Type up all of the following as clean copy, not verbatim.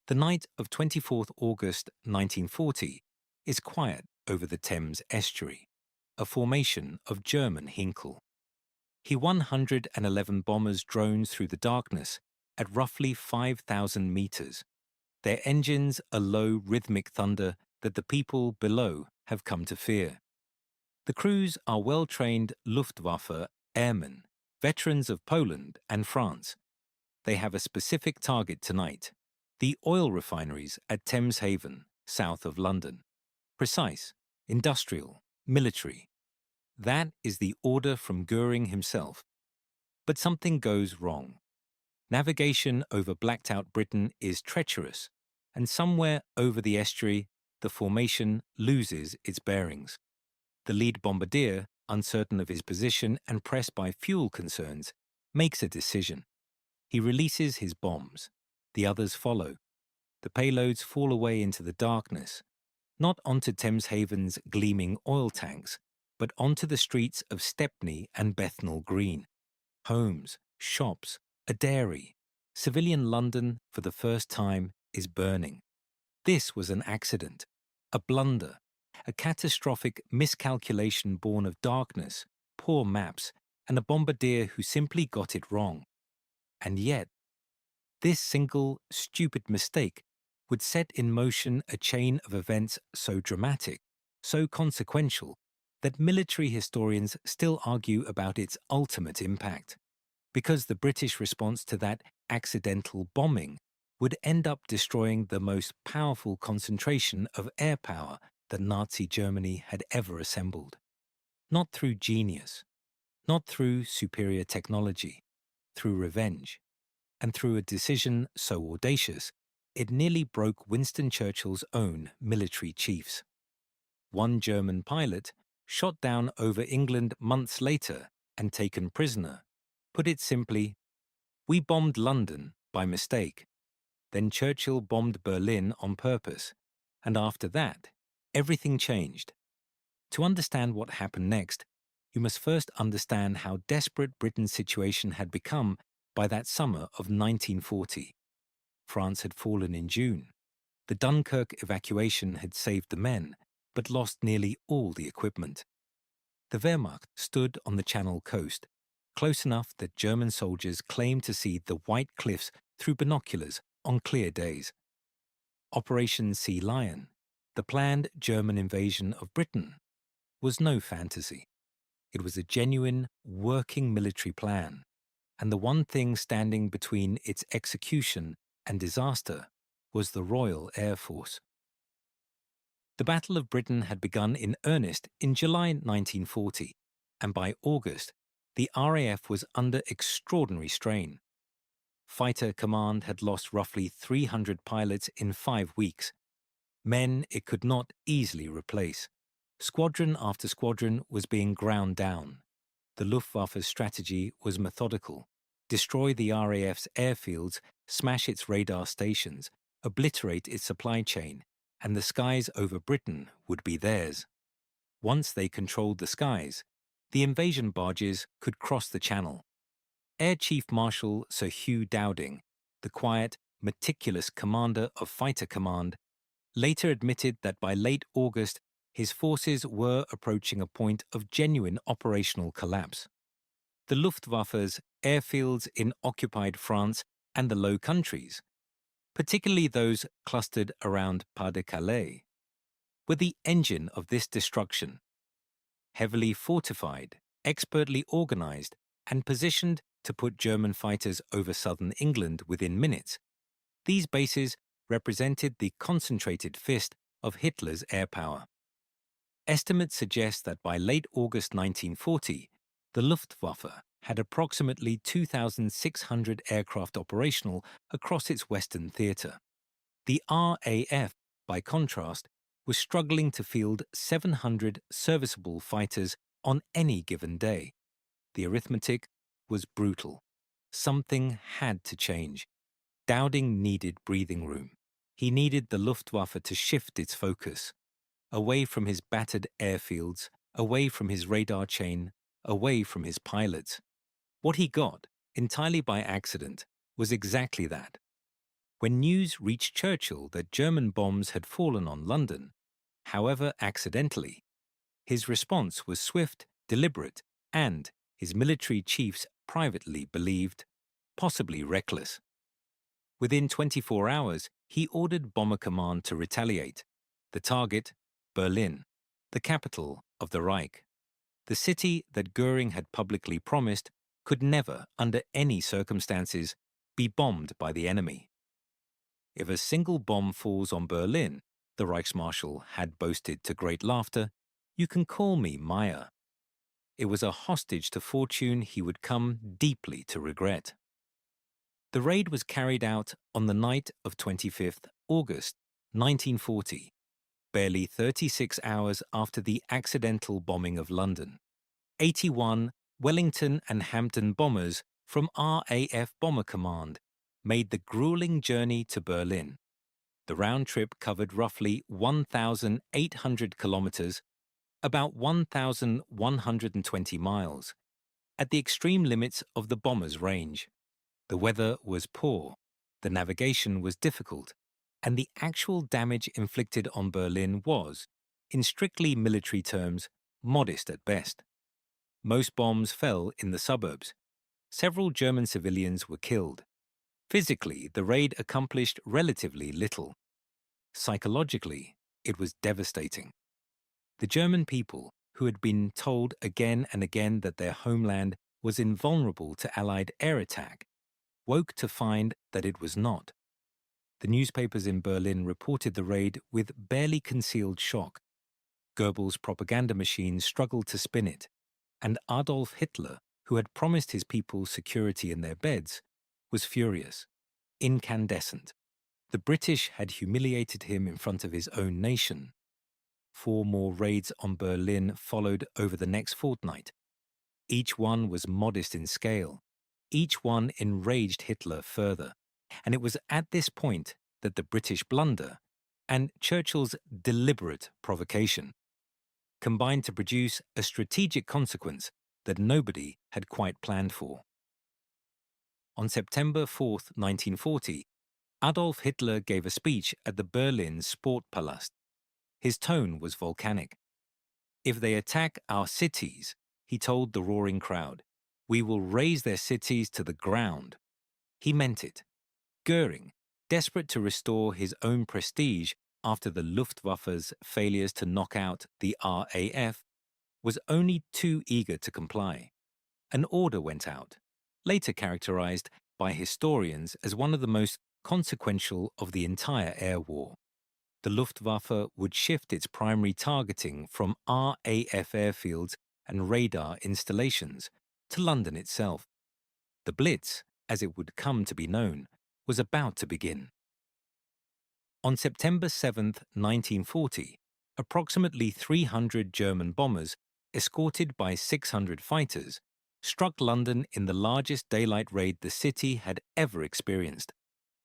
The night of 24th August 1940 is quiet over the Thames estuary, a formation of German Hinkel. He-111 bombers drone through the darkness at roughly 5,000 meters, their engines a low rhythmic thunder that the people below have come to fear. The crews are well-trained Luftwaffe airmen, veterans of Poland and France. They have a specific target tonight: the oil refineries at Thames Haven, south of London. Precise, industrial, military. That is the order from Goering himself. But something goes wrong. Navigation over blacked-out Britain is treacherous, and somewhere over the estuary, the formation loses its bearings. The lead bombardier, uncertain of his position and pressed by fuel concerns, makes a decision. He releases his bombs. The others follow. The payloads fall away into the darkness, not onto Thames Haven's gleaming oil tanks, but onto the streets of Stepney and Bethnal Green. Homes, shops, a dairy. Civilian London, for the first time, is burning. This was an accident, a blunder, a catastrophic miscalculation born of darkness, poor maps, and a bombardier who simply got it wrong. And yet, this single, stupid mistake would set in motion a chain of events so dramatic, so consequential, that military historians still argue about its ultimate impact, because the British response to that accidental bombing would end up destroying the most powerful concentration of air power that Nazi Germany had ever assembled. Not through genius, not through superior technology, through revenge, and through a decision so audacious it nearly broke Winston Churchill's own military chiefs. One German pilot, shot down over England months later and taken prisoner, put it simply, "We bombed London by mistake. Then Churchill bombed Berlin on purpose, and after that, everything changed." To understand what happened next, you must first understand how desperate Britain's situation had become by that summer of 1940. France had fallen in June. The Dunkirk evacuation had saved the men, but lost nearly all the equipment. The Wehrmacht stood on the Channel coast, close enough that German soldiers claimed to see the white cliffs through binoculars on clear days. Operation Sea Lion, the planned German invasion of Britain, was no fantasy. It was a genuine, working military plan, and the one thing standing between its execution and disaster was the Royal Air Force. The Battle of Britain had begun in earnest in July 1940, and by August, the RAF was under extraordinary strain. Fighter Command had lost roughly 300 pilots in 5 weeks, men it could not easily replace. Squadron after squadron was being ground down. The Luftwaffe's strategy was methodical: destroy the RAF's airfields, smash its radar stations, obliterate its supply chain, and the skies over Britain would be theirs. Once they controlled the skies, the invasion barges could cross the Channel. Air Chief Marshal Sir Hugh Dowding, the quiet, meticulous commander of Fighter Command, later admitted that by late August his forces were approaching a point of genuine operational collapse. The Luftwaffe's airfields in occupied France and the Low Countries, particularly those clustered around Pas-de-Calais, were the engine of this destruction. Heavily fortified, expertly organized, and positioned to put German fighters over southern England within minutes, these bases represented the concentrated fist of Hitler's air power. Estimates suggest that by late August 1940, the Luftwaffe had approximately 2,600 aircraft operational across its western theatre. The RAF, by contrast, was struggling to field 700 serviceable fighters on any given day. The arithmetic was brutal. Something had to change. Dowding needed breathing room. He needed the Luftwaffe to shift its focus, away from his battered airfields, away from his radar chain, away from his pilots. What he got, entirely by accident, was exactly that: When news reached Churchill that German bombs had fallen on London, however accidentally, his response was swift, deliberate, and, his military chiefs privately believed, possibly reckless. Within 24 hours, he ordered Bomber Command to retaliate. The target, Berlin, the capital of the Reich. The city that Goering had publicly promised could never, under any circumstances, be bombed by the enemy. If a single bomb falls on Berlin, the Reichsmarschall had boasted to great laughter, you can call me Meyer. It was a hostage to fortune he would come deeply to regret. The raid was carried out on the night of 25th August 1940, barely 36 hours after the accidental bombing of London. 81 Wellington and Hampton bombers from RAF Bomber Command made the grueling journey to Berlin. The round trip covered roughly 1,800 kilometers, about 1,120 miles, at the extreme limits of the bomber's range. The weather was poor, the navigation was difficult, and the actual damage inflicted on Berlin was, in strictly military terms, modest at best. Most bombs fell in the suburbs. Several German civilians were killed. Physically, the raid accomplished relatively little. Psychologically, it was devastating. The German people, who had been told again and again that their homeland was invulnerable to Allied air attack, woke to find that it was not. The newspapers in Berlin reported the raid with barely concealed shock. Goebbels' propaganda machine struggled to spin it, and Adolf Hitler, who had promised his people security in their beds, was furious, incandescent. The British had humiliated him in front of his own nation. 4 more raids on Berlin followed over the next fortnight. Each one was modest in scale. Each one enraged Hitler further, and it was at this point that the British blunder and Churchill's deliberate provocation combined to produce a strategic consequence that nobody had quite planned for. On September 4, 1940, Adolf Hitler gave a speech at the Berlin Sportpalast. His tone was volcanic. "If they attack our cities," he told the roaring crowd, "we will raze their cities to the ground." He meant it. Goering, desperate to restore his own prestige after the Luftwaffe's failures to knock out the RAF, was only too eager to comply. An order went out, later characterized by historians as one of the most consequential of the entire air war. The Luftwaffe would shift its primary targeting from RAF airfields and radar installations to London itself. The Blitz, as it would come to be known, was about to begin. On September 7, 1940, approximately 300 German bombers, escorted by 600 fighters, struck London in the largest daylight raid the city had ever experienced.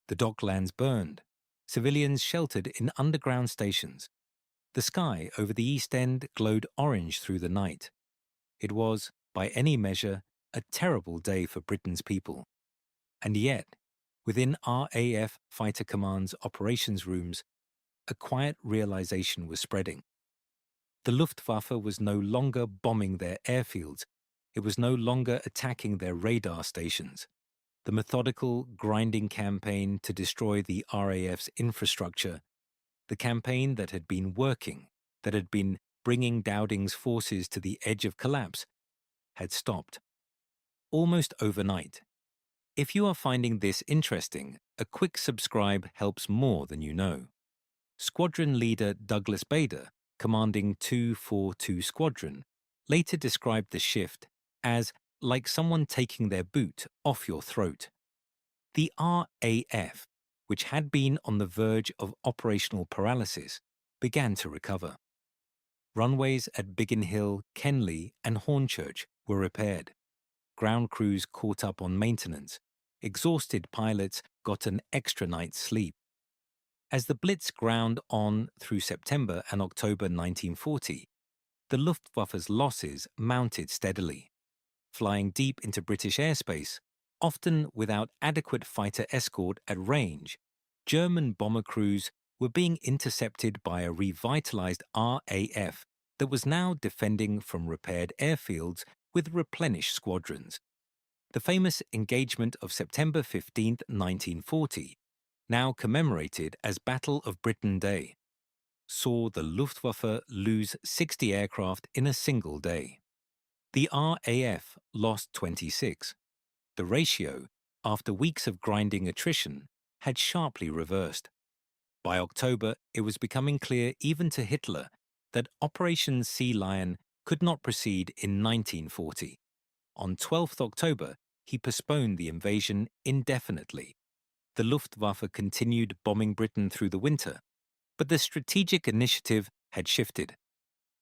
The docklands burned, civilians sheltered in underground stations. The sky over the East End glowed orange through the night. It was, by any measure, a terrible day for Britain's people. And yet, within RAF Fighter Command's operations rooms, a quiet realization was spreading. The Luftwaffe was no longer bombing their airfields. It was no longer attacking their radar stations. The methodical, grinding campaign to destroy the RAF's infrastructure, the campaign that had been working, that had been bringing Dowding's forces to the edge of collapse, had stopped. Almost overnight. If you are finding this interesting, a quick subscribe helps more than you know. Squadron leader Douglas Bader, commanding 242 Squadron, later described the shift as like someone taking their boot off your throat. The RAF, which had been on the verge of operational paralysis, began to recover. Runways at Biggin Hill, Kenley, and Hornchurch were repaired. Ground crews caught up on maintenance. Exhausted pilots got an extra night's sleep. As the Blitz ground on through September and October 1940, the Luftwaffe's losses mounted steadily. Flying deep into British airspace, often without adequate fighter escort at range, German bomber crews were being intercepted by a revitalized RAF that was now defending from repaired airfields with replenished squadrons. The famous engagement of September 15, 1940, now commemorated as Battle of Britain Day, saw the Luftwaffe lose 60 aircraft in a single day. The RAF lost 26. The ratio, after weeks of grinding attrition, had sharply reversed. By October, it was becoming clear even to Hitler that Operation Sea Lion could not proceed in 1940. On 12th October, he postponed the invasion indefinitely. The Luftwaffe continued bombing Britain through the winter, but the strategic initiative had shifted.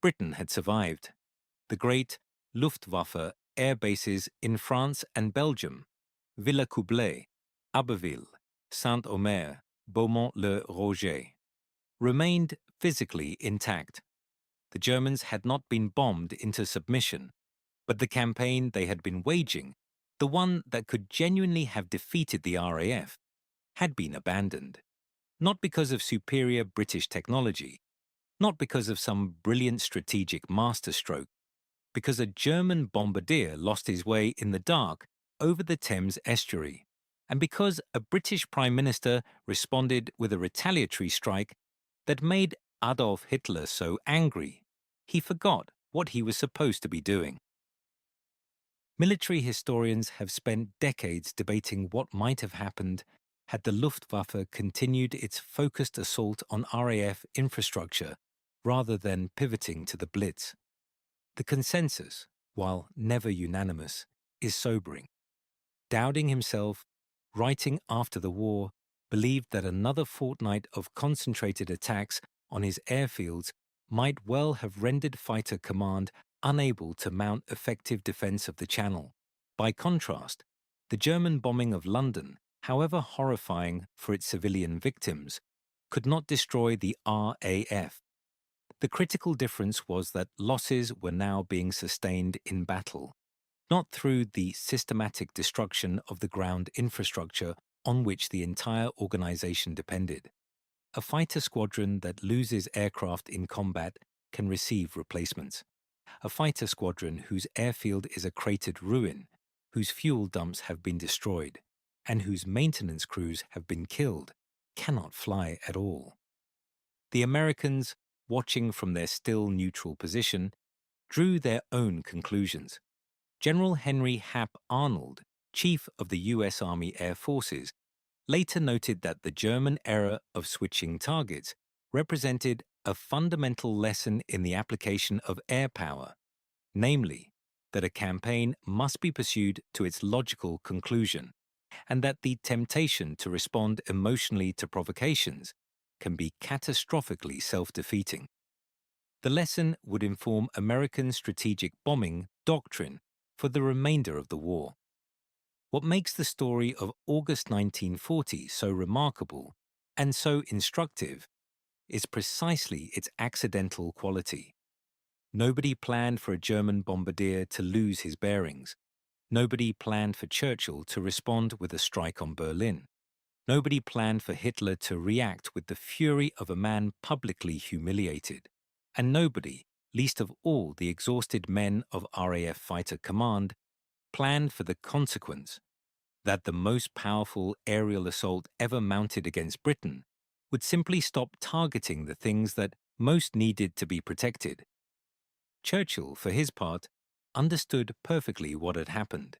Britain had survived. The great Luftwaffe air bases in France and Belgium, Villacoublay, Abbeville, Saint-Omer, Beaumont-le-Roger, remained physically intact. The Germans had not been bombed into submission, but the campaign they had been waging, the one that could genuinely have defeated the RAF, had been abandoned. Not because of superior British technology, not because of some brilliant strategic masterstroke, because a German bombardier lost his way in the dark over the Thames estuary, and because a British Prime Minister responded with a retaliatory strike that made Adolf Hitler so angry, he forgot what he was supposed to be doing. Military historians have spent decades debating what might have happened had the Luftwaffe continued its focused assault on RAF infrastructure rather than pivoting to the Blitz. The consensus, while never unanimous, is sobering. Dowding himself, writing after the war, believed that another fortnight of concentrated attacks on his airfields might well have rendered Fighter Command unable to mount effective defense of the Channel. By contrast, the German bombing of London, however horrifying for its civilian victims, could not destroy the RAF. The critical difference was that losses were now being sustained in battle, not through the systematic destruction of the ground infrastructure on which the entire organization depended. A fighter squadron that loses aircraft in combat can receive replacements. A fighter squadron whose airfield is a cratered ruin, whose fuel dumps have been destroyed, and whose maintenance crews have been killed, cannot fly at all. The Americans, watching from their still neutral position, drew their own conclusions. General Henry Hap Arnold, chief of the U.S. Army Air Forces, later noted that the German error of switching targets represented a fundamental lesson in the application of air power, namely, that a campaign must be pursued to its logical conclusion, and that the temptation to respond emotionally to provocations can be catastrophically self-defeating. The lesson would inform American strategic bombing doctrine for the remainder of the war. What makes the story of August 1940 so remarkable and so instructive is precisely its accidental quality. Nobody planned for a German bombardier to lose his bearings. Nobody planned for Churchill to respond with a strike on Berlin. Nobody planned for Hitler to react with the fury of a man publicly humiliated. And nobody, least of all the exhausted men of RAF Fighter Command, planned for the consequence that the most powerful aerial assault ever mounted against Britain would simply stop targeting the things that most needed to be protected. Churchill, for his part, understood perfectly what had happened.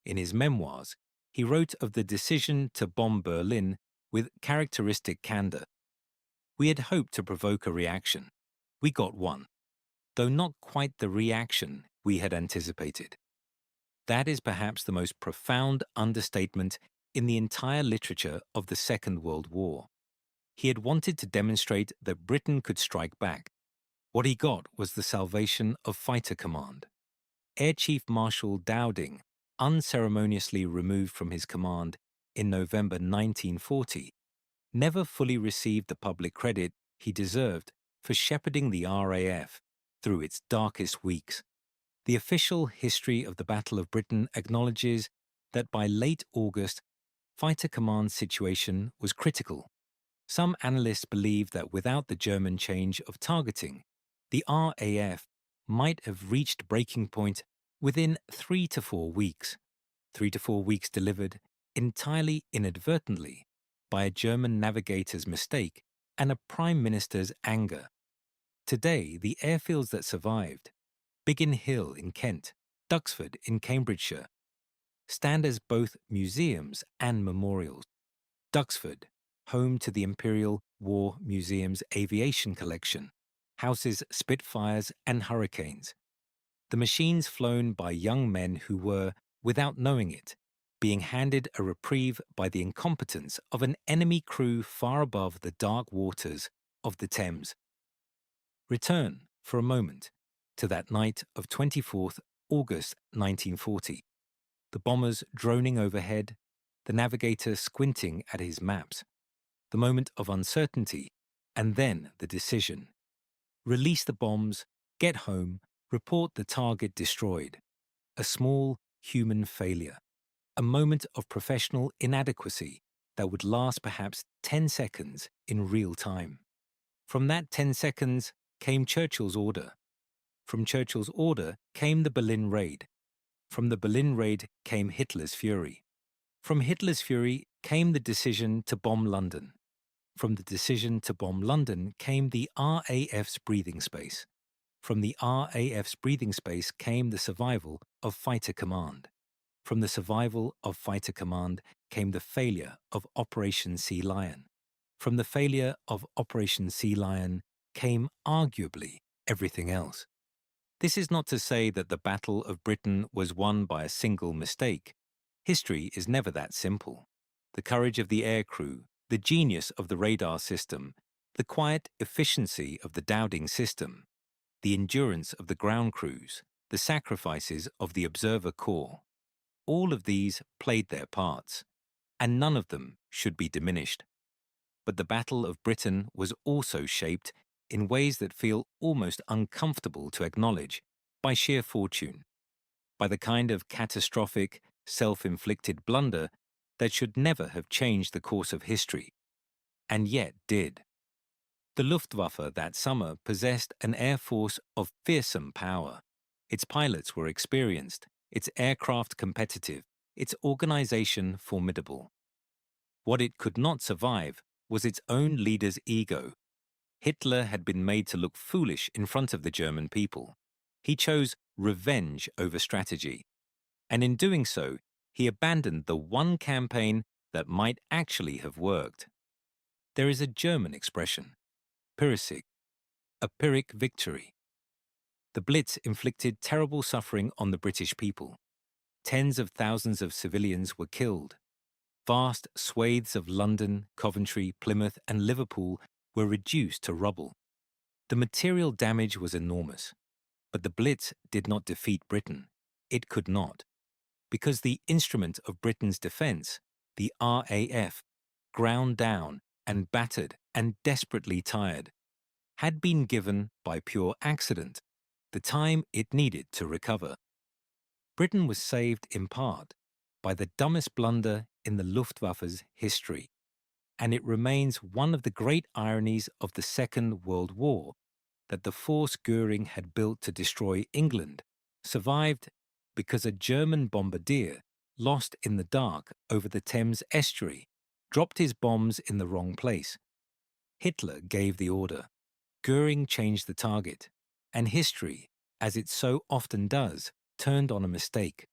In his memoirs, he wrote of the decision to bomb Berlin with characteristic candor. We had hoped to provoke a reaction. We got one, though not quite the reaction we had anticipated. That is perhaps the most profound understatement in the entire literature of the Second World War. He had wanted to demonstrate that Britain could strike back. What he got was the salvation of Fighter Command. Air Chief Marshal Dowding, unceremoniously removed from his command in November 1940, never fully received the public credit he deserved for shepherding the RAF through its darkest weeks. The official history of the Battle of Britain acknowledges that by late August, Fighter Command's situation was critical. Some analysts believe that without the German change of targeting, the RAF might have reached breaking point within 3 to 4 weeks. 3 to 4 weeks delivered entirely inadvertently by a German navigator's mistake and a prime minister's anger. Today, the airfields that survived, Biggin Hill in Kent, Duxford in Cambridgeshire, stand as both museums and memorials. Duxford, home to the Imperial War Museum's aviation collection, houses Spitfires and Hurricanes, the machines flown by young men who were, without knowing it, being handed a reprieve by the incompetence of an enemy crew far above the dark waters of the Thames. Return, for a moment, to that night of 24th August 1940. The bombers droning overhead, the navigator squinting at his maps. The moment of uncertainty, and then the decision. Release the bombs, get home, report the target destroyed. A small human failure. A moment of professional inadequacy that would last perhaps 10 seconds in real time. From that 10 seconds came Churchill's order. From Churchill's order came the Berlin raid. From the Berlin raid came Hitler's fury. From Hitler's fury came the decision to bomb London. From the decision to bomb London came the RAF's breathing space. From the RAF's breathing space came the survival of Fighter Command. From the survival of Fighter Command came the failure of Operation Sea Lion. From the failure of Operation Sea Lion came arguably everything else. This is not to say that the Battle of Britain was won by a single mistake. History is never that simple. The courage of the aircrew, the genius of the radar system, the quiet efficiency of the Dowding system, the endurance of the ground crews, the sacrifices of the observer corps, all of these played their parts, and none of them should be diminished. But the Battle of Britain was also shaped in ways that feel almost uncomfortable to acknowledge by sheer fortune, by the kind of catastrophic, self-inflicted blunder that should never have changed the course of history, and yet did. The Luftwaffe that summer possessed an air force of fearsome power. Its pilots were experienced, its aircraft competitive, its organization formidable. What it could not survive was its own leader's ego. Hitler had been made to look foolish in front of the German people. He chose revenge over strategy. And in doing so, he abandoned the one campaign that might actually have worked. There is a German expression, Pyrrhic, a Pyrrhic victory. The Blitz inflicted terrible suffering on the British people. Tens of thousands of civilians were killed. Vast swathes of London, Coventry, Plymouth, and Liverpool were reduced to rubble. The material damage was enormous. But the Blitz did not defeat Britain. It could not. Because the instrument of Britain's defence, the RAF, ground down and battered and desperately tired, had been given, by pure accident, the time it needed to recover. Britain was saved in part by the dumbest blunder in the Luftwaffe's history, and it remains one of the great ironies of the Second World War that the force Göring had built to destroy England survived because a German bombardier, lost in the dark over the Thames estuary, dropped his bombs in the wrong place. Hitler gave the order. Göring changed the target, and history, as it so often does, turned on a mistake.